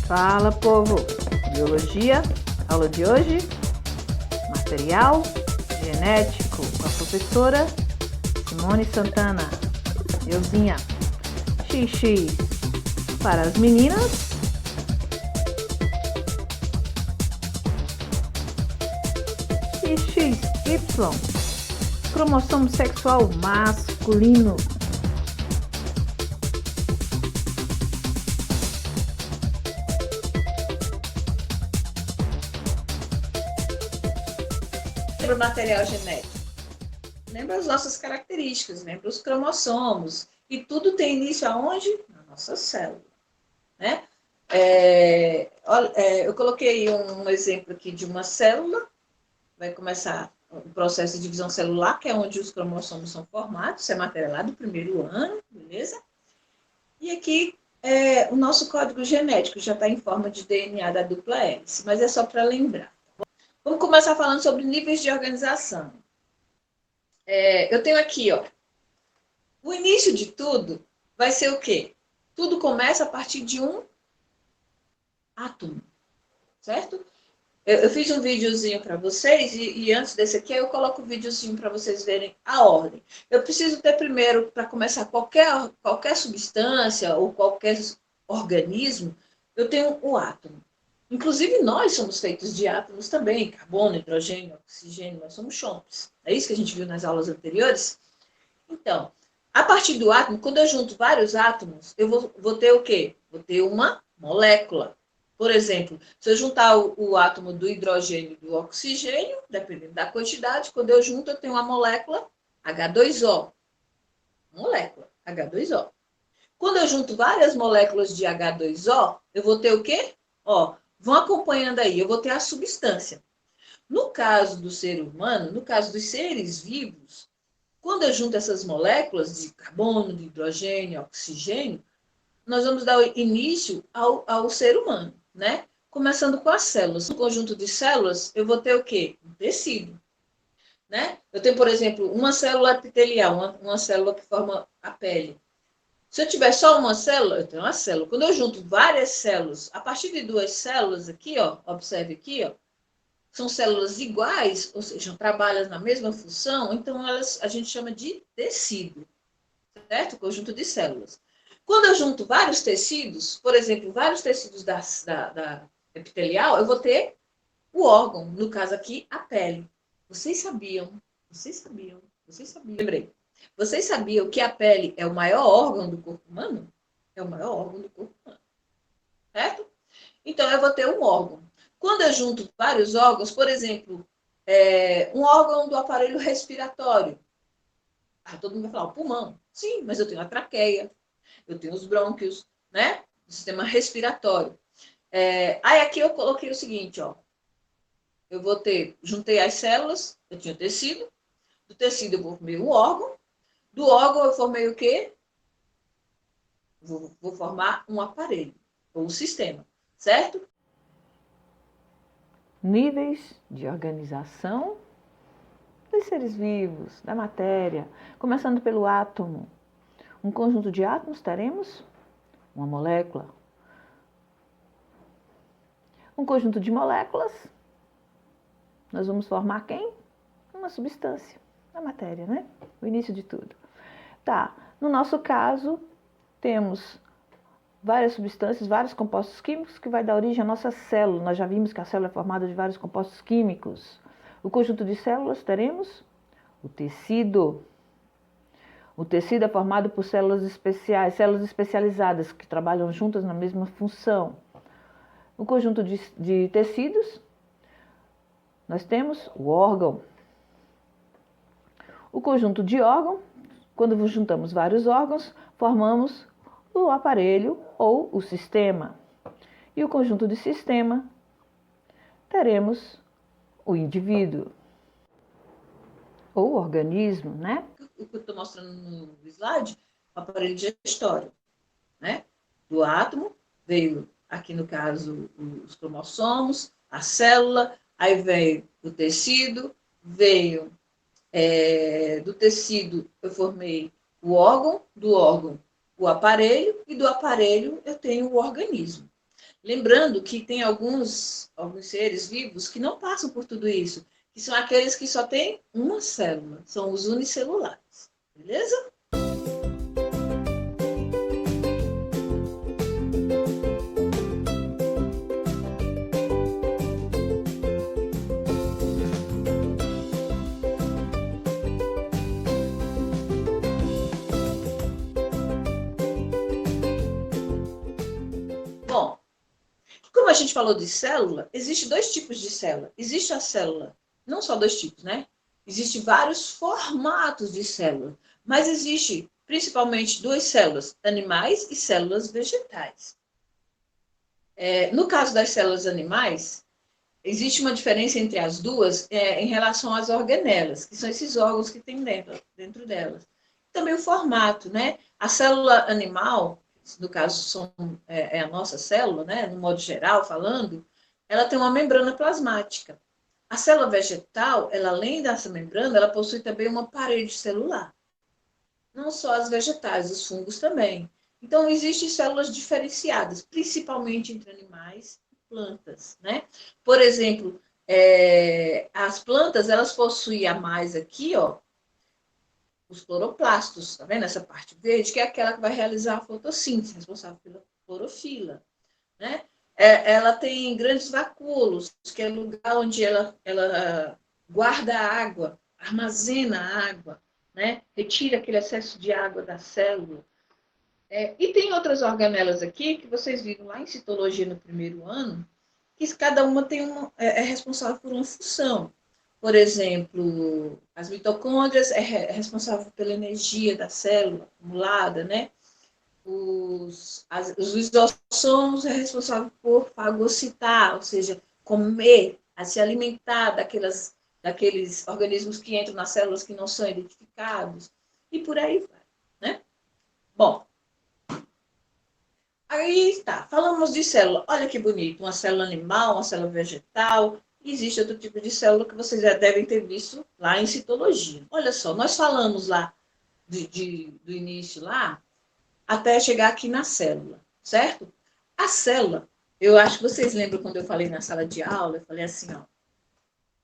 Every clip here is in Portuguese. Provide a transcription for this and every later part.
Fala, povo! Biologia, aula de hoje, material genético, com a professora Simone Santana. Euzinha, XX para as meninas, e XY, cromossomo sexual masculino. Lembra o material genético? Lembra as nossas características, lembra os cromossomos. E tudo tem início aonde? Na nossa célula. Né? Eu coloquei um exemplo aqui de uma célula. Vai começar o processo de divisão celular, que é onde os cromossomos são formados. Isso é matéria lá do primeiro ano, beleza? E aqui o nosso código genético já está em forma de DNA da dupla hélice, mas é só para lembrar. Vamos começar falando sobre níveis de organização. Eu tenho aqui, ó, o início de tudo vai ser o quê? Tudo começa a partir de um átomo, certo? Eu fiz um videozinho para vocês e antes desse aqui eu coloco o videozinho para vocês verem a ordem. Eu preciso ter primeiro, para começar qualquer substância ou qualquer organismo, eu tenho o átomo. Inclusive, nós somos feitos de átomos também, carbono, hidrogênio, oxigênio, nós somos chomps. É isso que a gente viu nas aulas anteriores? Então, a partir do átomo, quando eu junto vários átomos, eu vou ter o quê? Vou ter uma molécula. Por exemplo, se eu juntar o átomo do hidrogênio e do oxigênio, dependendo da quantidade, quando eu junto, eu tenho uma molécula H2O. Molécula H2O. Quando eu junto várias moléculas de H2O, eu vou ter o quê? Ó, vão acompanhando aí, eu vou ter a substância. No caso do ser humano, no caso dos seres vivos, quando eu junto essas moléculas de carbono, de hidrogênio, oxigênio, nós vamos dar início ao ser humano, né? Começando com as células. No conjunto de células, eu vou ter o quê? Um tecido, né? Eu tenho, por exemplo, uma célula epitelial, uma célula que forma a pele. Se eu tiver só uma célula, eu tenho uma célula. Quando eu junto várias células, a partir de duas células aqui, ó, observe aqui, ó, são células iguais, ou seja, trabalham na mesma função, então a gente chama de tecido, certo? Conjunto de células. Quando eu junto vários tecidos, por exemplo, vários tecidos da epitelial, eu vou ter o órgão, no caso aqui, a pele. Vocês sabiam, lembrei. Vocês sabiam que a pele é o maior órgão do corpo humano? É o maior órgão do corpo humano, certo? Então, eu vou ter um órgão. Quando eu junto vários órgãos, por exemplo, um órgão do aparelho respiratório. Todo mundo vai falar, o pulmão. Sim, mas eu tenho a traqueia, eu tenho os brônquios, né? O sistema respiratório. Aí aqui eu coloquei o seguinte, ó. Eu vou ter, juntei as células, eu tinha tecido, do tecido eu formei um órgão, do órgão eu formei o quê? Vou formar um aparelho, ou um sistema, certo? Níveis de organização dos seres vivos, da matéria, começando pelo átomo. Um conjunto de átomos teremos uma molécula. Um conjunto de moléculas, nós vamos formar quem? Uma substância, a matéria, né? O início de tudo. Tá, no nosso caso, temos várias substâncias, vários compostos químicos que vai dar origem à nossa célula. Nós já vimos que a célula é formada de vários compostos químicos. O conjunto de células teremos o tecido. O tecido é formado por células especiais, células especializadas que trabalham juntas na mesma função. No conjunto de tecidos, nós temos o órgão. O conjunto de órgão, quando juntamos vários órgãos, formamos o aparelho ou o sistema. E o conjunto de sistema, teremos o indivíduo ou organismo, né? O que eu estou mostrando no slide, o aparelho digestório, né? Do átomo, veio aqui no caso os cromossomos, a célula, aí veio o tecido, veio do tecido eu formei o órgão, do órgão o aparelho, e do aparelho eu tenho o organismo. Lembrando que tem alguns seres vivos que não passam por tudo isso, que são aqueles que só têm uma célula, são os unicelulares, beleza? Bom, como a gente falou de célula, existe dois tipos de célula. Existe a célula, não só dois tipos, né? Existem vários formatos de célula, mas existe principalmente duas células, animais e células vegetais. No caso das células animais, existe uma diferença entre as duas em relação às organelas, que são esses órgãos que tem dentro delas. Também o formato, né? A célula animal, no caso é a nossa célula, né? No modo geral falando, ela tem uma membrana plasmática. A célula vegetal, ela, além dessa membrana, ela possui também uma parede celular. Não só as vegetais, os fungos também. Então, existem células diferenciadas, principalmente entre animais e plantas, né? Por exemplo, as plantas, elas possuem a mais aqui, ó, os cloroplastos, tá vendo? Essa parte verde, que é aquela que vai realizar a fotossíntese, responsável pela clorofila, né? Ela tem grandes vacúolos, que é o lugar onde ela guarda a água, armazena a água, né? Retira aquele excesso de água da célula. E tem outras organelas aqui, que vocês viram lá em citologia no primeiro ano, que cada uma é responsável por uma função. Por exemplo, as mitocôndrias é responsável pela energia da célula acumulada, né? Os lisossomos é responsável por fagocitar, ou seja, comer, a se alimentar daqueles organismos que entram nas células que não são identificados, e por aí vai, né? Bom, aí tá, falamos de célula. Olha que bonito, uma célula animal, uma célula vegetal. Existe outro tipo de célula que vocês já devem ter visto lá em citologia. Olha só, nós falamos lá do início lá, até chegar aqui na célula, certo? A célula, eu acho que vocês lembram quando eu falei na sala de aula, eu falei assim, ó,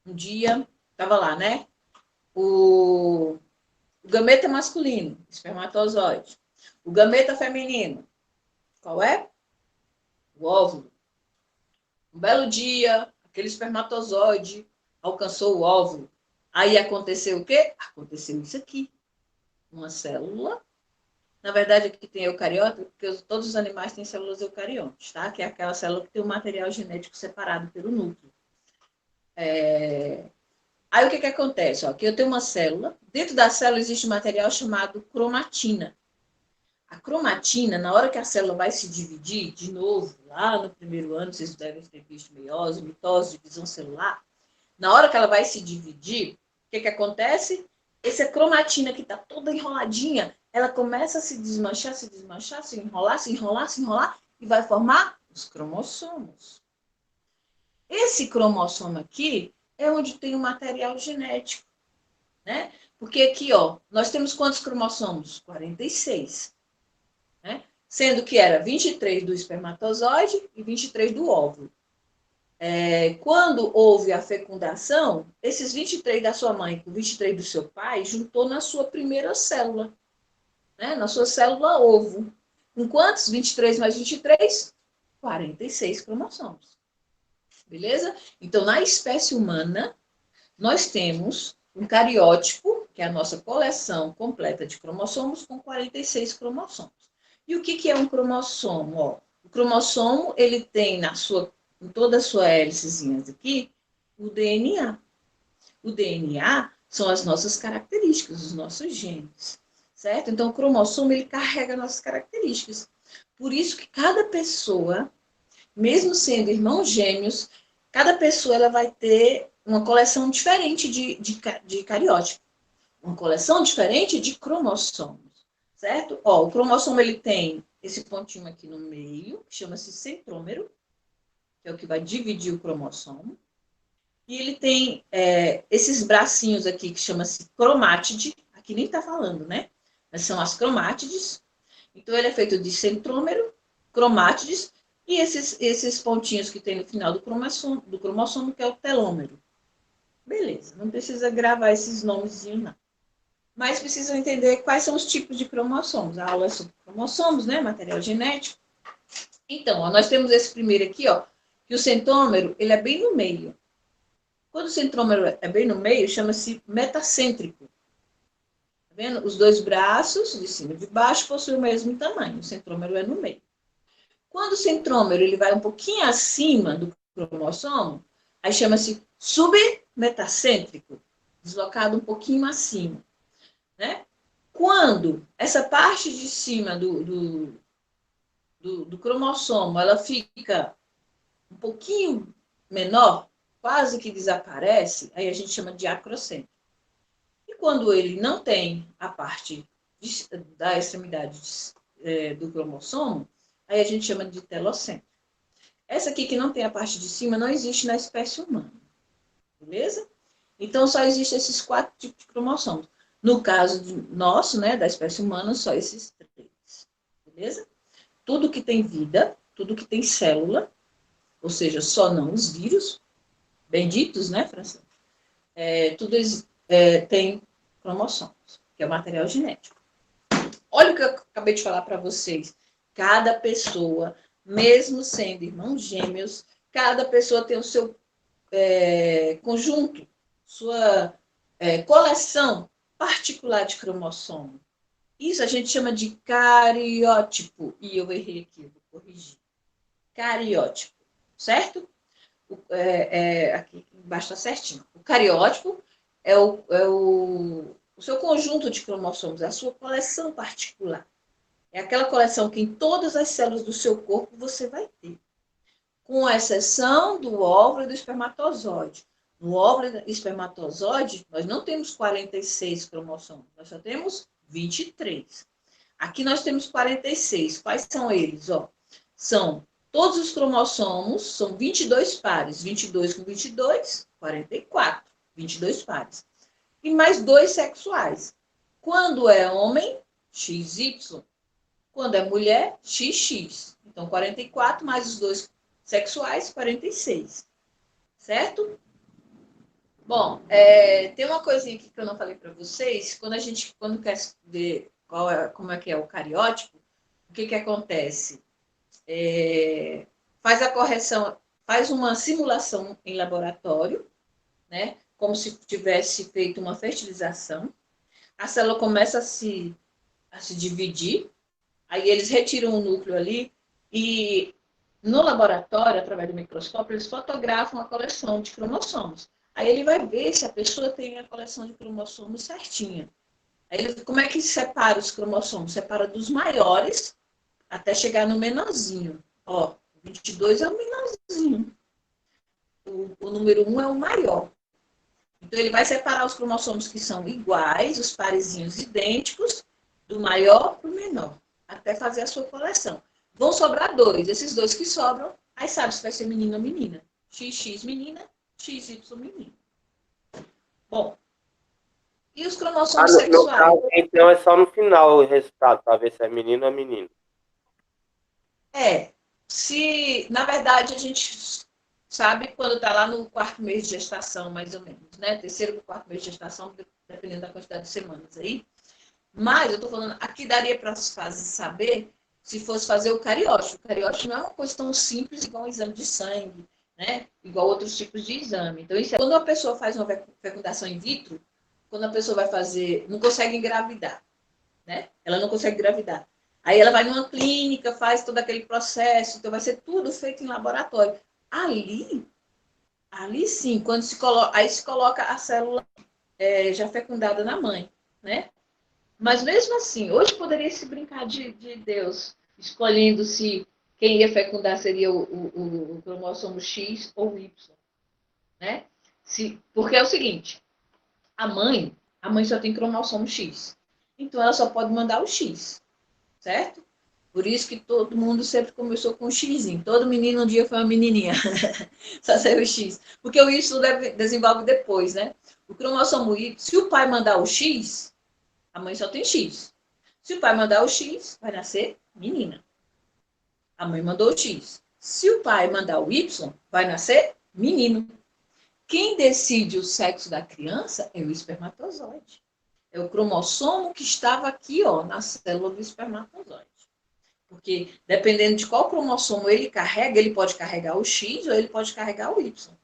um dia, estava lá, né? O gameta masculino, espermatozoide. O gameta feminino, qual é? O óvulo. Um belo dia, aquele espermatozoide alcançou o óvulo. Aí aconteceu o quê? Aconteceu isso aqui. Uma célula. Na verdade, aqui tem eucariota, porque todos os animais têm células eucariontes, tá? Que é aquela célula que tem o material genético separado pelo núcleo. Aí o que acontece? Ó, aqui eu tenho uma célula. Dentro da célula existe um material chamado cromatina. A cromatina, na hora que a célula vai se dividir, de novo, lá no primeiro ano, vocês devem ter visto meiose, mitose, divisão celular. Na hora que ela vai se dividir, o que acontece? Essa cromatina que está toda enroladinha, ela começa a se desmanchar, se enrolar, e vai formar os cromossomos. Esse cromossomo aqui é onde tem o material genético, né? Porque aqui, ó, nós temos quantos cromossomos? 46. Né? Sendo que era 23 do espermatozoide e 23 do óvulo. Quando houve a fecundação, esses 23 da sua mãe com 23 do seu pai juntou na sua primeira célula, né? Na sua célula ovo. Com quantos? 23 mais 23? 46 cromossomos. Beleza? Então, na espécie humana, nós temos um cariótipo, que é a nossa coleção completa de cromossomos, com 46 cromossomos. E o que é um cromossomo? Ó, o cromossomo, ele tem em toda a sua hélicezinha aqui, o DNA. O DNA são as nossas características, os nossos genes, certo? Então, o cromossomo, ele carrega nossas características. Por isso que cada pessoa, mesmo sendo irmãos gêmeos, cada pessoa ela vai ter uma coleção diferente de cariótipo, uma coleção diferente de cromossomos. Certo? Ó, o cromossomo ele tem esse pontinho aqui no meio, que chama-se centrômero, que é o que vai dividir o cromossomo. E ele tem esses bracinhos aqui, que chama-se cromátide. Aqui nem tá falando, né? Mas são as cromátides. Então, ele é feito de centrômero, cromátides, E esses pontinhos que tem no final do cromossomo, que é o telômero. Beleza, não precisa gravar esses nomezinhos, não. Mas precisa entender quais são os tipos de cromossomos. A aula é sobre cromossomos, né? Material genético. Então, ó, nós temos esse primeiro aqui, ó, que o centrômero, ele é bem no meio. Quando o centrômero é bem no meio, chama-se metacêntrico. Tá vendo? Os dois braços, de cima e de baixo, possuem o mesmo tamanho. O centrômero é no meio. Quando o centrômero ele vai um pouquinho acima do cromossomo, aí chama-se submetacêntrico, deslocado um pouquinho acima. Né? Quando essa parte de cima do cromossomo ela fica um pouquinho menor, quase que desaparece, aí a gente chama de acrocêntrico. E quando ele não tem a parte da extremidade do cromossomo, aí a gente chama de telocêntrico. Essa aqui que não tem a parte de cima não existe na espécie humana. Beleza? Então, só existem esses 4 tipos de cromossomos. No caso nosso, né, da espécie humana, só esses 3. Beleza? Tudo que tem vida, tudo que tem célula, ou seja, só não os vírus, benditos, né, França? Tudo tem cromossomos, que é o material genético. Olha o que eu acabei de falar para vocês. Cada pessoa, mesmo sendo irmãos gêmeos, cada pessoa tem o seu conjunto, sua coleção particular de cromossomo. Isso a gente chama de cariótipo. E eu errei aqui, eu vou corrigir. Cariótipo, certo? Aqui embaixo está certinho. O cariótipo é o seu conjunto de cromossomos, é a sua coleção particular. É aquela coleção que em todas as células do seu corpo você vai ter. Com exceção do óvulo e do espermatozoide. No óvulo e espermatozoide, nós não temos 46 cromossomos, nós só temos 23. Aqui nós temos 46. Quais são eles? Ó, são todos os cromossomos, são 22 pares. 22 com 22, 44. 22 pares. E mais 2 sexuais. Quando é homem, XY. Quando é mulher, XX. Então, 44 mais os 2 sexuais, 46. Certo? Bom, tem uma coisinha aqui que eu não falei para vocês. Quando quer ver como é que é o cariótipo, o que acontece? Faz a correção, faz uma simulação em laboratório, né? Como se tivesse feito uma fertilização. A célula começa a se dividir, aí eles retiram o núcleo ali e no laboratório, através do microscópio, eles fotografam a coleção de cromossomos. Aí ele vai ver se a pessoa tem a coleção de cromossomos certinha. Aí como é que separa os cromossomos? Separa dos maiores até chegar no menorzinho. Ó, 22 é o menorzinho. O número 1 é o maior. Então, ele vai separar os cromossomos que são iguais, os parezinhos idênticos, do maior para o menor, até fazer a sua coleção. Vão sobrar 2. Esses 2 que sobram, aí sabe se vai ser menino ou menina. XX menina, XY menino. Bom, e os cromossomos sexuais? Caso, então é só no final o resultado, para ver se é menino ou menino. Se, na verdade, a gente sabe quando está lá no 4º mês de gestação, mais ou menos, né? 3º ou 4º mês de gestação, dependendo da quantidade de semanas aí. Mas eu estou falando, aqui daria para saber se fosse fazer o cariótipo. O cariótipo não é uma coisa tão simples igual um exame de sangue, né? Igual outros tipos de exame. Então, isso quando uma pessoa faz uma fecundação in vitro, quando a pessoa vai fazer, não consegue engravidar, né? Ela não consegue engravidar. Aí ela vai numa clínica, faz todo aquele processo, então vai ser tudo feito em laboratório. Ali sim, quando aí se coloca a célula já fecundada na mãe, né? Mas mesmo assim, hoje poderia se brincar de Deus, escolhendo se quem ia fecundar seria o cromossomo X ou Y, né? Porque é o seguinte, a mãe só tem cromossomo X, então ela só pode mandar o X, certo? Por isso que todo mundo sempre começou com o Xzinho. Todo menino um dia foi uma menininha. Só saiu o X. Porque o Y desenvolve depois, né? O cromossomo Y, se o pai mandar o X, a mãe só tem X. Se o pai mandar o X, vai nascer menina. A mãe mandou o X. Se o pai mandar o Y, vai nascer menino. Quem decide o sexo da criança é o espermatozoide. É o cromossomo que estava aqui, ó, na célula do espermatozoide. Porque, dependendo de qual cromossomo ele carrega, ele pode carregar o X ou ele pode carregar o Y.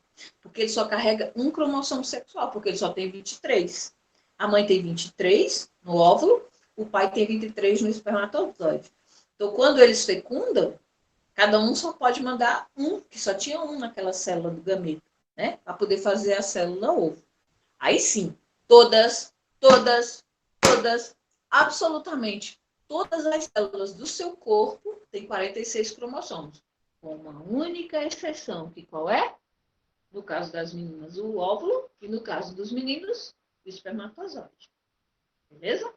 Porque ele só carrega um cromossomo sexual, porque ele só tem 23. A mãe tem 23 no óvulo, o pai tem 23 no espermatozoide. Então, quando eles fecundam, cada um só pode mandar um, que só tinha um naquela célula do gameta, né? Para poder fazer a célula ovo. Aí sim, todas, absolutamente todas as células do seu corpo têm 46 cromossomos. Com uma única exceção, que qual é? No caso das meninas, o óvulo, e no caso dos meninos, o espermatozoide. Beleza?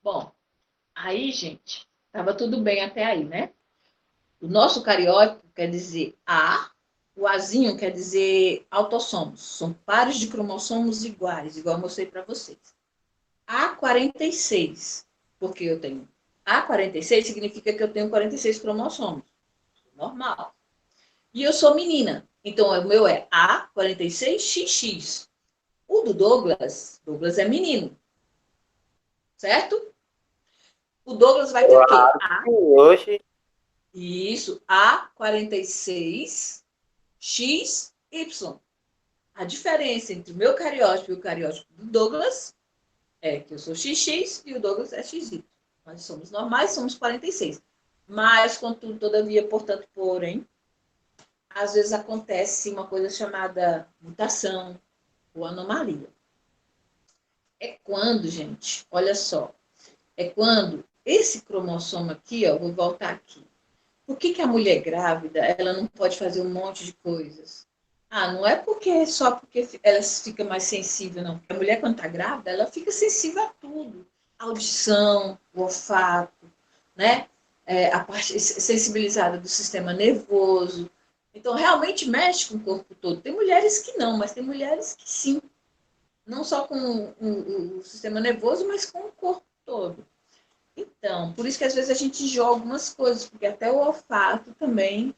Bom, aí, gente, estava tudo bem até aí, né? O nosso cariótipo quer dizer A, o Azinho quer dizer autossomos. São pares de cromossomos iguais, igual eu mostrei para vocês. A46, porque eu tenho A46, significa que eu tenho 46 cromossomos. Normal. E eu sou menina. Então, o meu é A46XX. O do Douglas é menino. Certo? O Douglas vai ter o quê? Hoje. Isso, A46XY. A diferença entre o meu cariótipo e o cariótipo do Douglas é que eu sou XX e o Douglas é XY. Nós somos normais, somos 46. Mas, contudo, todavia, portanto, porém, às vezes acontece uma coisa chamada mutação ou anomalia. É quando, gente, olha só, é quando esse cromossomo aqui, ó, vou voltar aqui. Por que a mulher grávida, ela não pode fazer um monte de coisas? Ah, não é só porque ela fica mais sensível, não. Porque a mulher, quando está grávida, ela fica sensível a tudo. A audição, o olfato, né? A parte sensibilizada do sistema nervoso. Então, realmente mexe com o corpo todo. Tem mulheres que não, mas tem mulheres que sim. Não só com o sistema nervoso, mas com o corpo todo. Então, por isso que às vezes a gente joga algumas coisas, porque até o olfato também,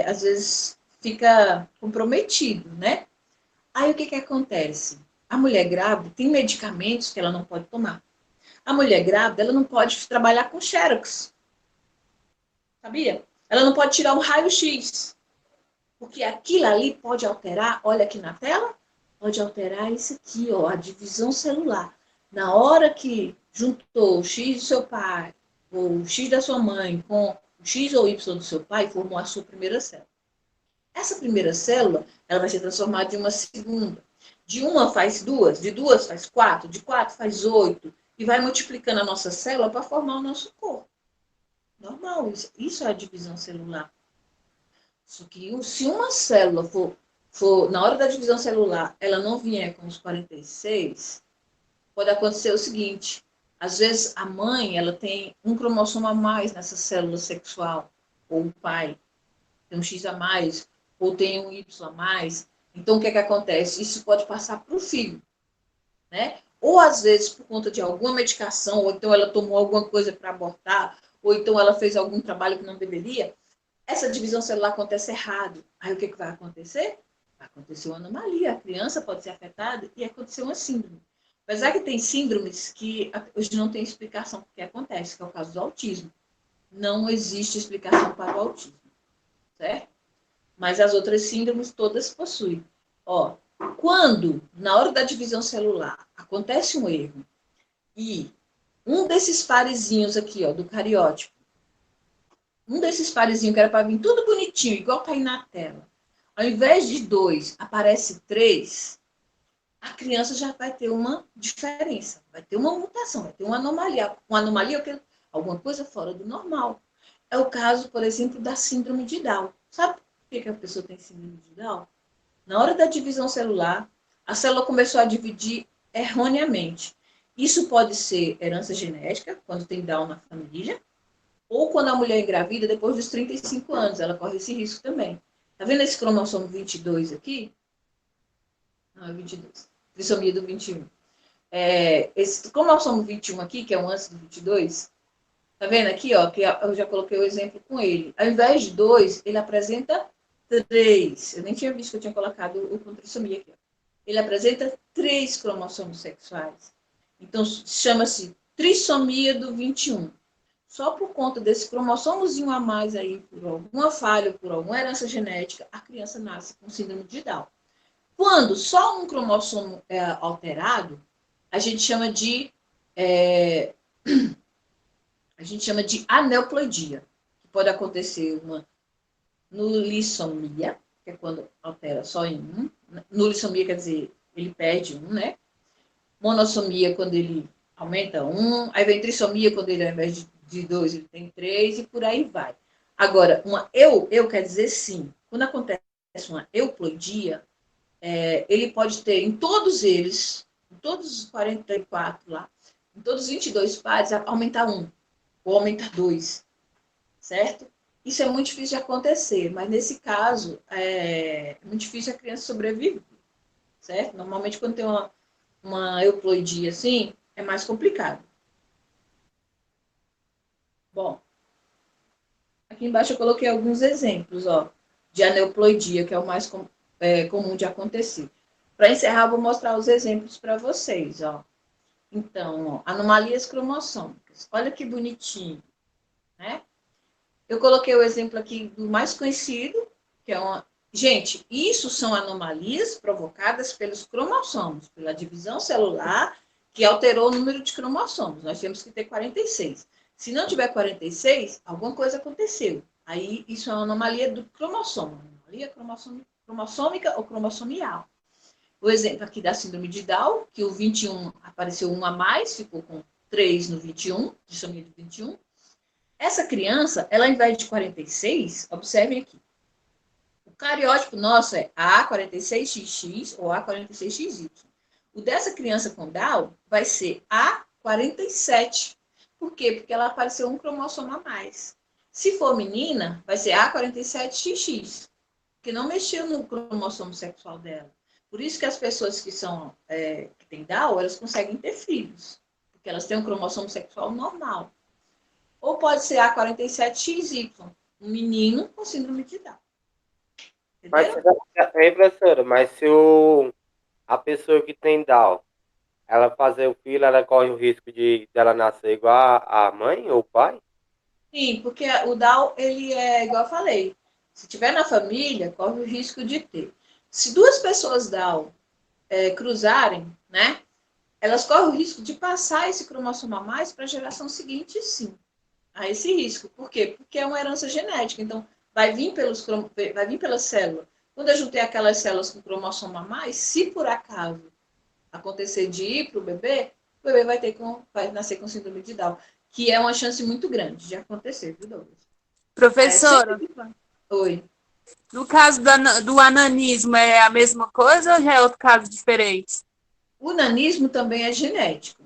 às vezes, fica comprometido, né? Aí o que acontece? A mulher grávida tem medicamentos que ela não pode tomar. A mulher grávida, ela não pode trabalhar com xerox, sabia? Ela não pode tirar um raio-x, porque aquilo ali pode alterar, olha aqui na tela, pode alterar isso aqui, ó, a divisão celular. Na hora que juntou o X do seu pai, ou o X da sua mãe, com o X ou Y do seu pai, formou a sua primeira célula. Essa primeira célula, ela vai ser transformada em uma segunda. De uma faz duas, de duas faz quatro, de quatro faz 8, e vai multiplicando a nossa célula para formar o nosso corpo. Normal, isso é a divisão celular. Só que se uma célula for, na hora da divisão celular, ela não vier com os 46, pode acontecer o seguinte: às vezes a mãe ela tem um cromossomo a mais nessa célula sexual, ou o pai tem um X a mais, ou tem um Y a mais. Então, o que acontece? Isso pode passar para o filho, né? Ou às vezes por conta de alguma medicação, ou então ela tomou alguma coisa para abortar, ou então ela fez algum trabalho que não deveria. Essa divisão celular acontece errado. Aí o que vai acontecer? Vai acontecer uma anomalia. A criança pode ser afetada e acontecer uma síndrome. Apesar que tem síndromes que hoje não tem explicação porque acontece, que é o caso do autismo. Não existe explicação para o autismo, certo? Mas as outras síndromes todas possuem. Ó, quando, na hora da divisão celular, acontece um erro e um desses parezinhos aqui, ó, do cariótipo, um desses parezinhos que era para vir tudo bonitinho, igual tá aí na tela, ao invés de 2, aparece 3, a criança já vai ter uma diferença, vai ter uma mutação, vai ter uma anomalia. Uma anomalia é alguma coisa fora do normal. É o caso, por exemplo, da síndrome de Down. Sabe por que a pessoa tem síndrome de Down? Na hora da divisão celular, a célula começou a dividir erroneamente. Isso pode ser herança genética, quando tem Down na família, ou quando a mulher engravida depois dos 35 anos, ela corre esse risco também. Tá vendo esse cromossomo 22 aqui? Não, é 22. Trissomia do 21. Esse cromossomo 21 aqui, que é o antes do 22, Tá vendo aqui, ó, que eu já coloquei o exemplo com ele. Ao invés de 2, ele apresenta 3. Eu nem tinha visto que eu tinha colocado o com trissomia aqui. Ó. Ele apresenta 3 cromossomos sexuais. Então, chama-se trissomia do 21. Só por conta desse cromossomozinho a mais aí, por alguma falha, por alguma herança genética, a criança nasce com síndrome de Down. Quando só um cromossomo é alterado, a gente chama de aneuploidia, que pode acontecer uma nulissomia, que é quando altera só em um. Nulissomia quer dizer ele perde um, né? Monossomia quando ele aumenta um. Aí vem trissomia quando ele, ao invés de 2, ele tem 3 e por aí vai. Agora, uma eu quer dizer sim. Quando acontece uma euploidia, ele pode ter em todos eles, em todos os 44 lá, em todos os 22 pares, aumentar um ou aumentar 2, certo? Isso é muito difícil de acontecer, mas nesse caso é muito difícil a criança sobreviver, certo? Normalmente quando tem uma euploidia assim, é mais complicado. Bom, aqui embaixo eu coloquei alguns exemplos, ó, de aneuploidia, que é o mais comum de acontecer. Para encerrar, eu vou mostrar os exemplos para vocês, ó. Então, ó, anomalias cromossômicas. Olha que bonitinho, né? Eu coloquei o exemplo aqui do mais conhecido, que é uma... Gente, isso são anomalias provocadas pelos cromossomos, pela divisão celular, que alterou o número de cromossomos. Nós temos que ter 46. Se não tiver 46, alguma coisa aconteceu. Aí, isso é uma anomalia do cromossomo. Anomalia cromossômica ou cromossomial. O exemplo aqui da síndrome de Down, que o 21 apareceu um a mais, ficou com 3 no 21, trissomia de 21. Essa criança, ela, ao invés de 46, observem aqui. O cariótipo nosso é A46XX ou A46XY. O dessa criança com Down vai ser A47. Por quê? Porque ela apareceu um cromossomo a mais. Se for menina, vai ser A47XX, que não mexeu no cromossomo sexual dela. Por isso que as pessoas que têm Down, elas conseguem ter filhos, porque elas têm um cromossomo sexual normal. Ou pode ser A47XY, um menino com síndrome de Down. Mas, Entendeu? professora, mas se a pessoa que tem Down, ela fazer o filho, ela corre o risco dela nascer igual a mãe ou o pai? Sim, porque o Down, ele é, igual eu falei, se tiver na família, corre o risco de ter. Se duas pessoas Down cruzarem, né, elas correm o risco de passar esse cromossomo a mais para a geração seguinte, sim. Há esse risco. Por quê? Porque é uma herança genética. Então, vai vir pela célula. Quando eu juntei aquelas células com cromossomo a mais, se por acaso acontecer de ir para o bebê vai nascer com síndrome de Down, que é uma chance muito grande de acontecer, viu, Douglas? Professora, Oi. no caso do ananismo, é a mesma coisa ou já é outro caso diferente? O nanismo também é genético.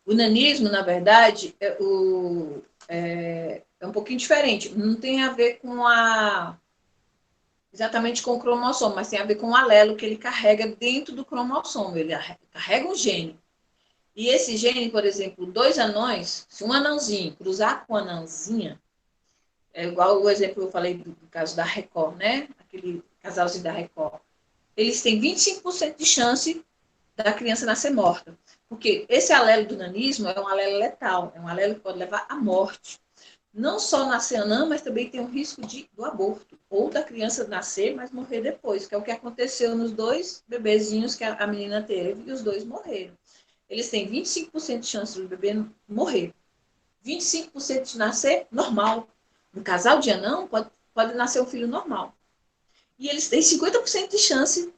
O nanismo, na verdade, é um pouquinho diferente. Não tem a ver exatamente com o cromossomo, mas tem a ver com o alelo que ele carrega dentro do cromossomo. Ele carrega um gene. E esse gene, por exemplo, 2 anões, se um anãozinho cruzar com uma anãzinha, é igual o exemplo que eu falei do caso da Record, né? Aquele casalzinho da Record. Eles têm 25% de chance da criança nascer morta. Porque esse alelo do nanismo é um alelo letal, é um alelo que pode levar à morte. Não só nascer anã, mas também tem o risco do aborto, ou da criança nascer, mas morrer depois, que é o que aconteceu nos 2 bebezinhos que a menina teve, e os 2 morreram. Eles têm 25% de chance do bebê morrer. 25% de nascer normal. Um casal de anão pode nascer um filho normal. E eles têm 50% de chance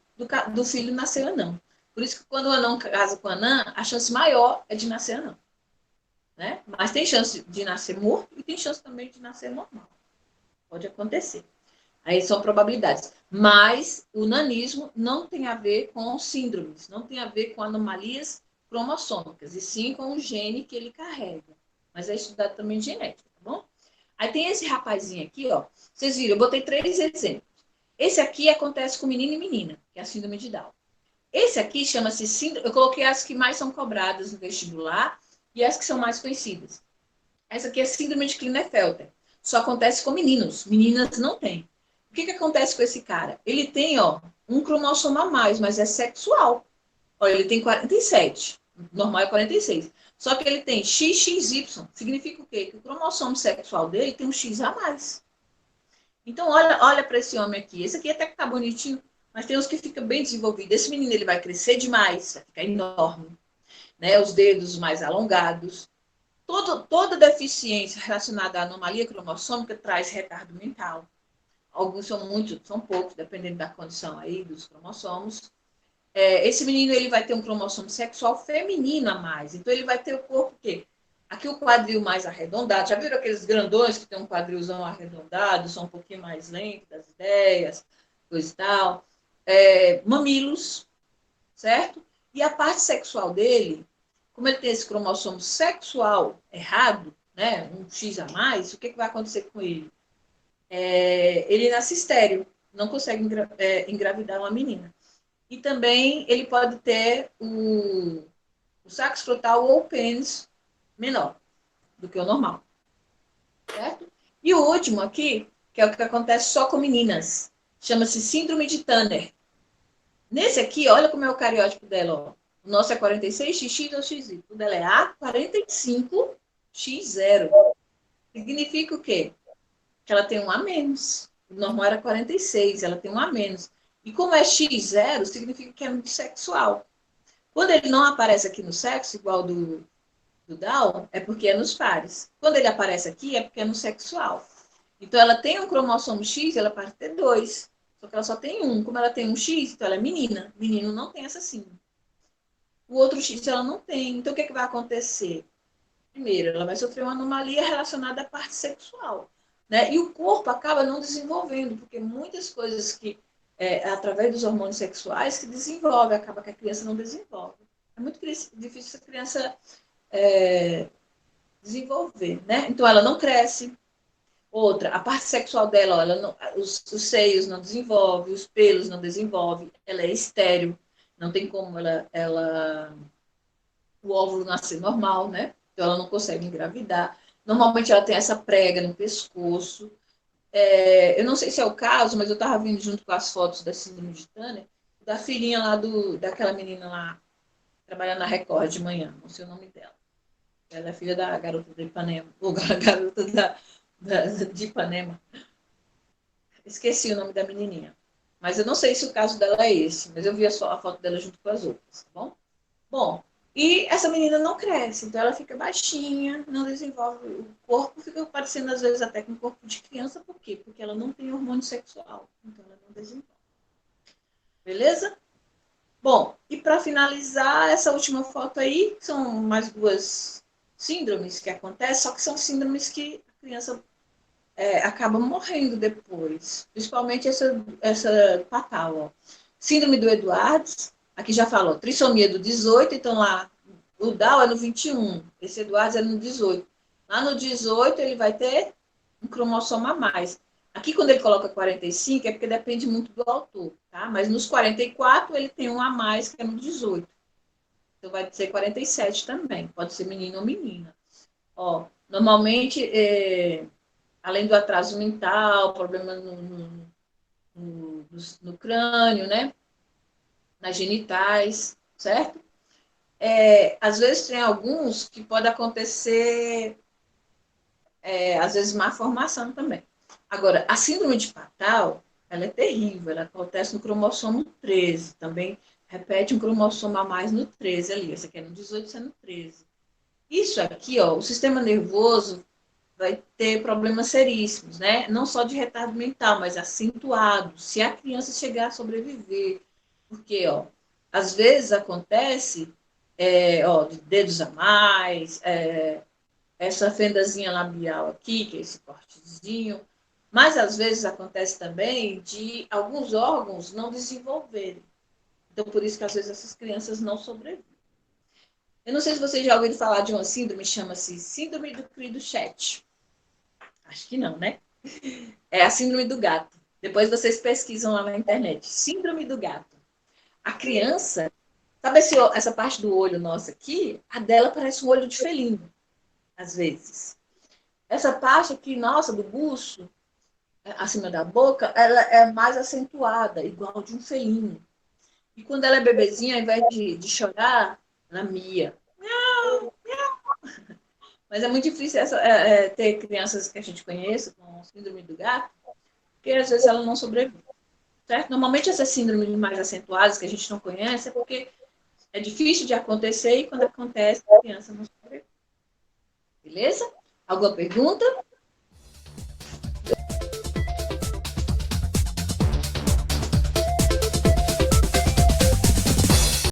do filho nascer anão. Por isso que quando o anão casa com a anã, a chance maior é de nascer anão. Né? Mas tem chance de nascer morto e tem chance também de nascer normal. Pode acontecer. Aí são probabilidades. Mas o nanismo não tem a ver com síndromes, não tem a ver com anomalias cromossômicas, e sim com o gene que ele carrega. Mas é estudado também em genética, tá bom? Aí tem esse rapazinho aqui, ó. Vocês viram, eu botei 3 exemplos. Esse aqui acontece com menino e menina, que é a síndrome de Down. Esse aqui chama-se síndrome... Eu coloquei as que mais são cobradas no vestibular e as que são mais conhecidas. Essa aqui é síndrome de Klinefelter. Só acontece com meninos. Meninas não tem. O que acontece com esse cara? Ele tem, ó, um cromossomo a mais, mas é sexual. Ó, ele tem 47. O normal é 46. Só que ele tem XXY. Significa o quê? Que o cromossomo sexual dele tem um X a mais. Então, olha para esse homem aqui. Esse aqui até que tá bonitinho, mas tem uns que ficam bem desenvolvidos. Esse menino ele vai crescer demais, vai ficar enorme, né? Os dedos mais alongados. Toda deficiência relacionada à anomalia cromossômica traz retardo mental. Alguns são poucos, dependendo da condição aí dos cromossomos. Esse menino ele vai ter um cromossomo sexual feminino a mais. Então, ele vai ter o corpo quê? Aqui o quadril mais arredondado. Já viram aqueles grandões que tem um quadrilzão arredondado, são um pouquinho mais lentos das ideias, coisa e tal. Mamilos, certo? E a parte sexual dele, como ele tem esse cromossomo sexual errado, né, um X a mais, o que vai acontecer com ele? Ele nasce estéril, não consegue engravidar uma menina. E também ele pode ter o saco escrotal ou o pênis menor do que o normal. Certo? E o último aqui, que é o que acontece só com meninas, chama-se síndrome de Turner. Nesse aqui, olha como é o cariótipo dela. Ó. O nosso é 46, XX ou XY. O dela é A45, X0. Significa o quê? Que ela tem um a menos. O normal era 46, ela tem um a menos. E como é X0, significa que é muito sexual. Quando ele não aparece aqui no sexo, igual do Down, é porque é nos pares. Quando ele aparece aqui, é porque é no sexual. Então, ela tem um cromossomo X, ela pode ter 2. Só que ela só tem um. Como ela tem um X, então ela é menina. Menino não tem essa síndrome. O outro X ela não tem. Então, o que vai acontecer? Primeiro, ela vai sofrer uma anomalia relacionada à parte sexual. Né? E o corpo acaba não desenvolvendo, porque muitas coisas que, através dos hormônios sexuais, que desenvolve, acaba que a criança não desenvolve. É muito difícil essa criança desenvolver, né? Então, ela não cresce. Outra, a parte sexual dela, ela não, os seios não desenvolve, os pelos não desenvolve, ela é estéril, não tem como o óvulo nascer normal, né? Então, ela não consegue engravidar. Normalmente, ela tem essa prega no pescoço. Eu não sei se é o caso, mas eu estava vindo junto com as fotos da síndrome de Turner, da filhinha lá, daquela menina lá, trabalhando na Record de manhã, não sei o nome dela. Ela é filha da garota de Ipanema, ou garota de Ipanema. Esqueci o nome da menininha. Mas eu não sei se o caso dela é esse, mas eu vi a foto dela junto com as outras, tá bom? Bom, e essa menina não cresce, então ela fica baixinha, não desenvolve, o corpo fica parecendo às vezes até com um corpo de criança, por quê? Porque ela não tem hormônio sexual, então ela não desenvolve. Beleza? Bom, e para finalizar, essa última foto aí, são mais duas síndromes que acontecem, só que são síndromes que a criança acaba morrendo depois. Principalmente essa fatal. Ó. Síndrome do Edwards, aqui já falou, trissomia do 18, então lá, o Down é no 21, esse Edwards é no 18. Lá no 18 ele vai ter um cromossomo a mais. Aqui, quando ele coloca 45, é porque depende muito do autor, tá? Mas nos 44, ele tem um a mais, que é no 18. Então, vai ser 47 também. Pode ser menino ou menina. Ó, normalmente, além do atraso mental, problema no crânio, né? Nas genitais, certo? Às vezes, tem alguns que pode acontecer, às vezes, má formação também. Agora, a síndrome de Patal, ela é terrível, ela acontece no cromossomo 13, também repete um cromossomo a mais no 13 ali, esse aqui é no 18, esse é no 13. Isso aqui, ó, o sistema nervoso vai ter problemas seríssimos, né? Não só de retardo mental, mas acentuado, se a criança chegar a sobreviver. Porque, ó, às vezes acontece, de dedos a mais, essa fendazinha labial aqui, que é esse cortezinho, mas às vezes acontece também de alguns órgãos não desenvolverem. Então, por isso que às vezes essas crianças não sobrevivem. Eu não sei se vocês já ouviram falar de uma síndrome, chama-se síndrome do cri do chat. Acho que não, né? É a síndrome do gato. Depois vocês pesquisam lá na internet. Síndrome do gato. A criança, sabe essa parte do olho nosso aqui? A dela parece um olho de felino, às vezes. essa parte aqui, nossa, do buço, acima da boca, ela é mais acentuada, igual de um felino. E quando ela é bebezinha, ao invés de chorar, ela mia. Mas é muito difícil ter crianças que a gente conhece com síndrome do gato, porque às vezes ela não sobrevive. Certo? Normalmente essas síndromes mais acentuadas que a gente não conhece é porque é difícil de acontecer e quando acontece, a criança não sobrevive. Beleza? Alguma pergunta?